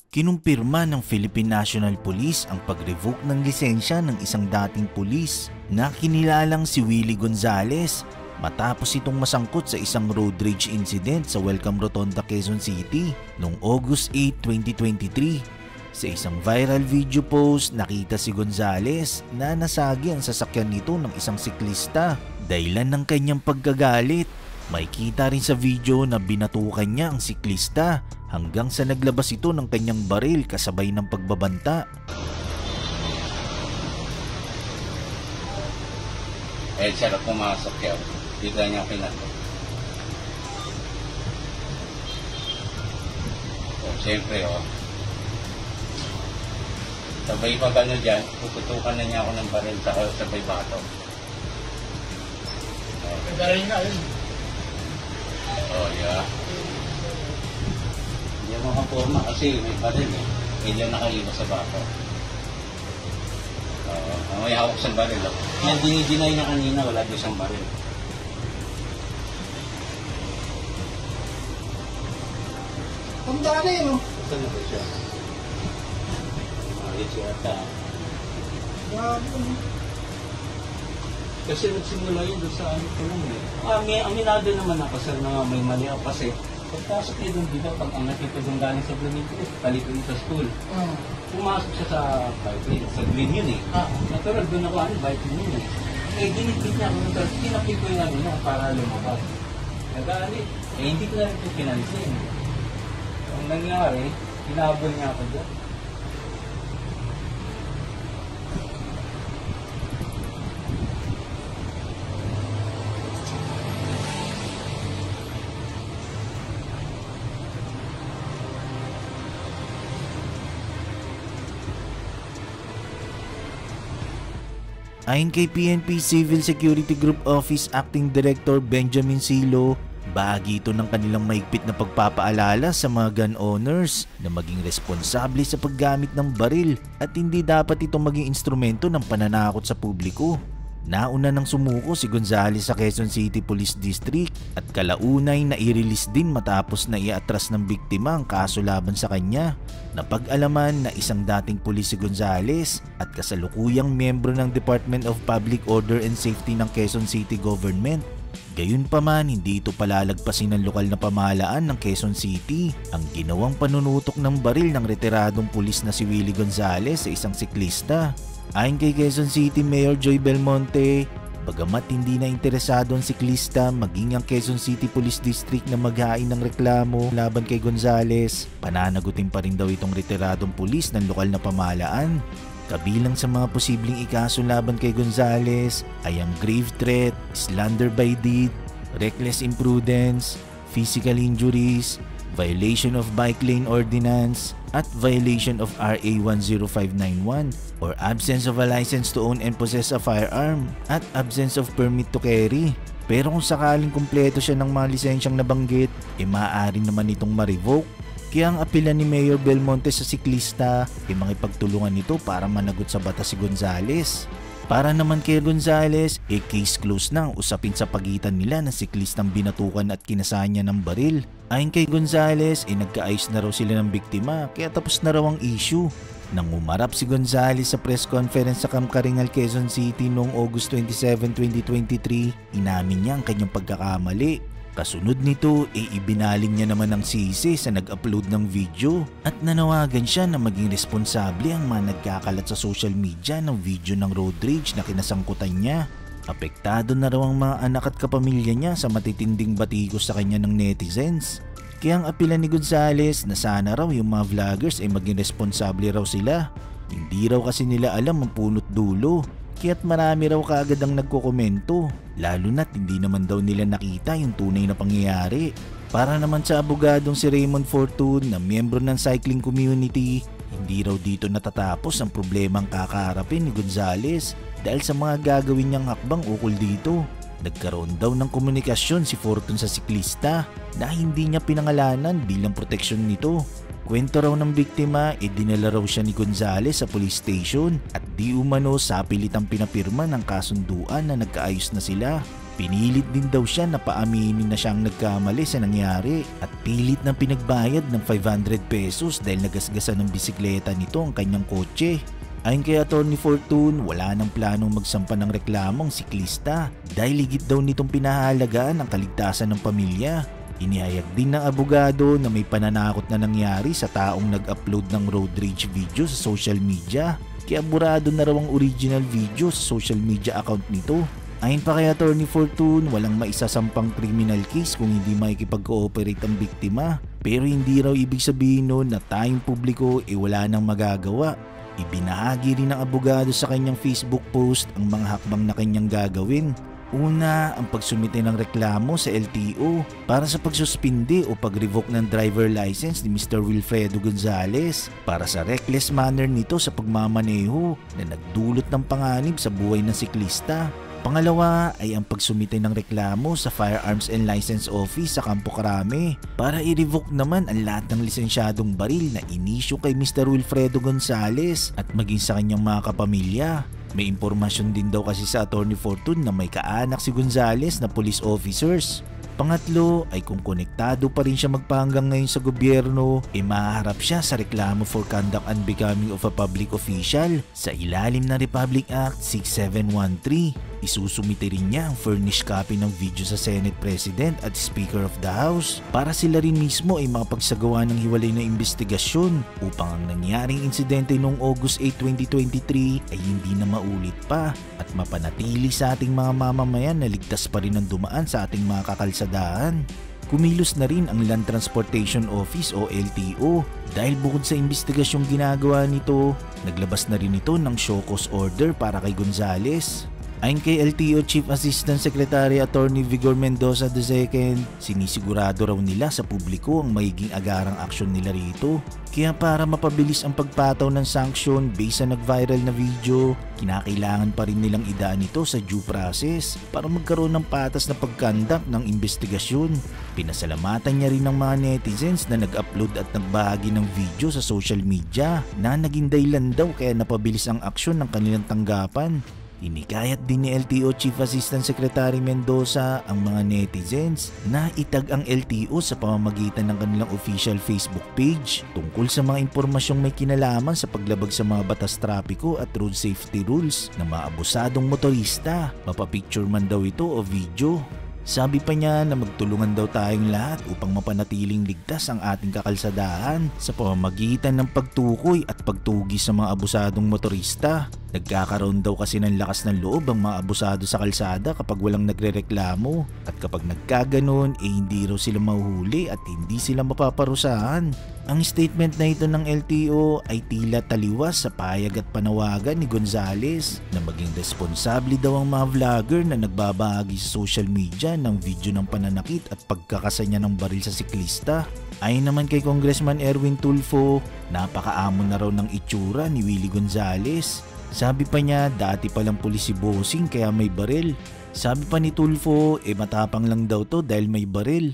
Kinumpirma ng Philippine National Police ang pag-revoke ng lisensya ng isang dating pulis na kinilalang si Willie Gonzales matapos itong masangkot sa isang road rage incident sa Welcome Rotonda, Quezon City noong August 8, 2023. Sa isang viral video post, nakita si Gonzales na nasagi ang sasakyan nito ng isang siklista dahilan ng kanyang pagkagalit. May kita rin sa video na binatukan niya ang siklista hanggang sa naglabas ito ng kanyang baril kasabay ng pagbabanta. Siya na pumasok siya. Bigla niya pinato. Siyempre sabay pag dyan, puputukan na niya ako ng baril sabay bato. Baril na yun. Yeah. Hindi mo kaporma kasi may baril Hindi yung nakaliwas sa bato. May hawak sa baril. Yan dinidinay na kanina, wala doon siyang baril. Ang dami yun. Saan na ba siya? Siya ata. Kasi nagsimula yun doon sa ano ko lang Aminado naman ako sir na may mali ako kasi pagpasok niya doon dito, pag ang nakita doon galing sa Blamito, paliko yun sa school. Pumasok siya sa bike lane, sa green yun Natural doon ako, bike lane yun dinipit niya ako nung tinapit ko yung niya para lumabas. Nagalit. Hindi ko na rin ito pinansin. Ang nangyari, hinabol niya ako doon. Ayon kay PNP Civil Security Group Office Acting Director Benjamin Silo, bahagi ito ng kanilang mahigpit na pagpapaalala sa mga gun owners na maging responsable sa paggamit ng baril at hindi dapat itong maging instrumento ng pananakot sa publiko. Nauna nang sumuko si Gonzales sa Quezon City Police District at kalaunay na i-release din matapos na iatras ng biktima ang kaso laban sa kanya. Napag-alaman na isang dating pulis si Gonzales at kasalukuyang miyembro ng Department of Public Order and Safety ng Quezon City Government. Gayunpaman, hindi ito palalagpasin ng lokal na pamahalaan ng Quezon City ang ginawang panunutok ng baril ng retiradong pulis na si Willie Gonzales sa isang siklista. Ayon kay Quezon City Mayor Joy Belmonte, bagamat hindi na interesado ang siklista maging ang Quezon City Police District na maghain ng reklamo laban kay Gonzales, pananagutin pa rin daw itong retiradong pulis ng lokal na pamahalaan. Kabilang sa mga posibleng ikaso laban kay Gonzales ay ang grave threat, slander by deed, reckless imprudence, physical injuries, violation of bike lane ordinance, at violation of RA 10591 or absence of a license to own and possess a firearm at absence of permit to carry. Pero kung sakaling kumpleto siya ng mga lisensyang nabanggit, maaari naman itong ma-revoke. Kaya ang apela ni Mayor Belmonte sa siklista makipagtulungan nito para managot sa batas si Gonzales. Para naman kay Gonzales, case closed na ang usapin sa pagitan nila ng siklistang binatukan at kinasahan niya ng baril. Ayon kay Gonzales, nagkaayos na raw sila ng biktima kaya tapos na raw ang issue. Nang umarap si Gonzales sa press conference sa Camp Karingal, Quezon City noong August 27, 2023, inamin niya ang kanyang pagkakamali. Kasunod nito, ibinaling niya naman ang sisi sa nag-upload ng video at nanawagan siya na maging responsable ang mga nagkakalat sa social media ng video ng road rage na kinasangkutan niya. Apektado na raw ang mga anak at kapamilya niya sa matitinding batikos sa kanya ng netizens. Kaya ang apela ni Gonzales na sana raw yung mga vloggers ay maging responsable raw sila. Hindi raw kasi nila alam ang punot dulo. Kaya't marami raw kaagad ang nagkokomento, lalo na't hindi naman daw nila nakita yung tunay na pangyayari. Para naman sa abogadong si Raymond Fortune na miyembro ng cycling community, hindi raw dito natatapos ang problemang kakaharapin ni Gonzales dahil sa mga gagawin niyang hakbang ukol dito. Nagkaroon daw ng komunikasyon si Fortune sa siklista na hindi niya pinangalanan bilang proteksyon nito. Kwento raw ng biktima, dinala raw siya ni Gonzales sa police station at di umano sa pilitang pinapirma ng kasunduan na nagkaayos na sila. Pinilit din daw siya na paaminin na siyang nagkamali sa nangyari at pilit na pinagbayad ng 500 pesos dahil nagasgasan ng bisikleta nito ang kanyang kotse. Ayon kay Atty. Fortune, wala nang planong magsampa ng reklamong siklista dahil higit daw nitong pinahalagaan ang kaligtasan ng pamilya. Inihayag din ng abogado na may pananakot na nangyari sa taong nag-upload ng road rage video sa social media. Kaya burado na raw ang original video sa social media account nito. Ayon pa kay Atty. Fortune, walang maisasampang criminal case kung hindi makikipag-cooperate ang biktima. Pero hindi raw ibig sabihin nun na tayong publiko wala nang magagawa. Ibinahagi rin ng abogado sa kanyang Facebook post ang mga hakbang na kanyang gagawin. Una, ang pagsumite ng reklamo sa LTO para sa pagsuspindi o pag-revoke ng driver license ni Mr. Wilfredo Gonzales para sa reckless manner nito sa pagmamaneho na nagdulot ng panganib sa buhay ng siklista. Pangalawa ay ang pagsumite ng reklamo sa Firearms and License Office sa Campo Crame para i-revoke naman ang lahat ng lisensyadong baril na inisyu kay Mr. Wilfredo Gonzales at maging sa kanyang mga kapamilya. May impormasyon din daw kasi sa Atty. Fortune na may kaanak si Gonzales na police officers. Pangatlo ay kung konektado pa rin siya magpahanggang ngayon sa gobyerno, mahaharap siya sa reklamo for conduct unbecoming of a public official sa ilalim ng Republic Act 6713. Isusumite rin niya ang furnished copy ng video sa Senate President at Speaker of the House para sila rin mismo ay makapagsagawa ng hiwalay na investigasyon upang ang nangyaring insidente noong August 8, 2023 ay hindi na maulit pa at mapanatili sa ating mga mamamayan na ligtas pa rin ang dumaan sa ating mga kakalsadaan. Kumilos na rin ang Land Transportation Office o LTO dahil bukod sa investigasyong ginagawa nito, naglabas na rin ito ng show cause order para kay Gonzales. Ayon kay LTO Chief Assistant Secretary Attorney Vigor Mendoza II, sinisigurado raw nila sa publiko ang magiging agarang aksyon nila rito. Kaya para mapabilis ang pagpataw ng sanction based sa nag-viral na video, kinakailangan pa rin nilang idaan ito sa due process para magkaroon ng patas na pagkandak ng investigasyon. Pinasalamatan niya rin ng mga netizens na nag-upload at nagbahagi ng video sa social media na naging dahilan daw kaya napabilis ang aksyon ng kanilang tanggapan. Inikayat din ni LTO Chief Assistant Secretary Mendoza ang mga netizens na itag ang LTO sa pamamagitan ng kanilang official Facebook page tungkol sa mga impormasyong may kinalaman sa paglabag sa mga batas trapiko at road safety rules ng mga abusadong motorista. Mapapicture man daw ito o video. Sabi pa niya na magtulungan daw tayong lahat upang mapanatiling ligtas ang ating kakalsadahan sa pamamagitan ng pagtukoy at pagtugi sa mga abusadong motorista. Nagkakaroon daw kasi ng lakas ng loob ang mga abusado sa kalsada kapag walang nagrereklamo at kapag nagkaganon hindi raw sila mahuhuli at hindi sila mapaparusahan. Ang statement na ito ng LTO ay tila taliwas sa payag at panawagan ni Gonzales na maging responsable daw ang mga vlogger na nagbabahagi sa social media ng video ng pananakit at pagkakasanya ng baril sa siklista. Ayon naman kay Congressman Erwin Tulfo, napakaamon na raw ng itsura ni Willie Gonzales. Sabi pa niya dati palang pulis si Bossing kaya may baril. Sabi pa ni Tulfo matapang lang daw to dahil may baril.